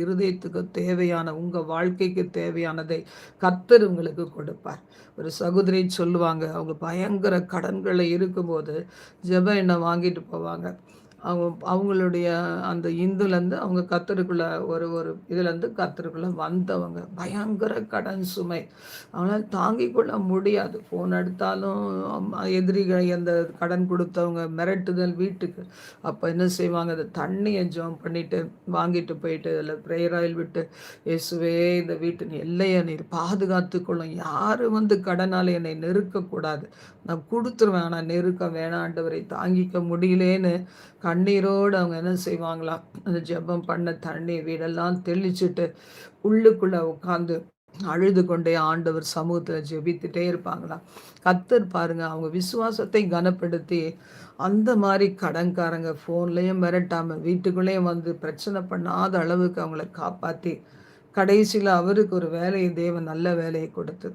இருதயத்துக்கு தேவையான உங்க வாழ்க்கைக்கு தேவையானதை கர்த்தர் உங்களுக்கு கொடுப்பார். ஒரு சகோதரி சொல்லுவாங்க, அவங்க பயங்கர கடன்களை இருக்கும்போது ஜெப எண்ணெய் வாங்கிட்டு போவாங்க. அவங்களுடைய அந்த இந்துலேருந்து அவங்க கர்த்தருக்குள்ள ஒரு ஒரு இதுலேருந்து கர்த்தருக்குள்ள வந்தவங்க. பயங்கர கடன் சுமை. அவங்களால தாங்கிக் கொள்ள முடியாது. ஃபோன் எடுத்தாலும் எதிரிகள் அந்த கடன் கொடுத்தவங்க மிரட்டுதல் வீட்டுக்கு. அப்போ என்ன செய்வாங்க, அந்த தண்ணிய ஜெபம் பண்ணிட்டு வாங்கிட்டு போயிட்டு அதில் பிரேயர் ஆயில் விட்டு, இயேசுவே இந்த வீட்டின் எல்லையை நீர் பாதுகாத்துக் கொள்ளும். யாரும் வந்து கடனால என்னை நெருக்கக்கூடாது. நான் குடுத்துருவேன். ஆனா நெருக்க வேணாம் ஆண்டவரை, தாங்கிக்க முடியலேன்னு கண்ணீரோடு அவங்க என்ன செய்வாங்களாம், அந்த ஜெபம் பண்ண தண்ணி வீடெல்லாம் தெளிச்சுட்டு உள்ளுக்குள்ள உட்காந்து அழுது கொண்டே ஆண்டவர் சமூகத்துல ஜெபித்துட்டே இருப்பாங்களாம். கர்த்தர் பாருங்க அவங்க விசுவாசத்தை கனப்படுத்தி அந்த மாதிரி கடன்காரங்க ஃபோன்லயும் மிரட்டாம வீட்டுக்குள்ளேயும் வந்து பிரச்சனை பண்ணாத அளவுக்கு அவங்கள காப்பாத்தி கடைசியில அவருக்கு ஒரு வேலையை தேவன் நல்ல வேலையை கொடுத்து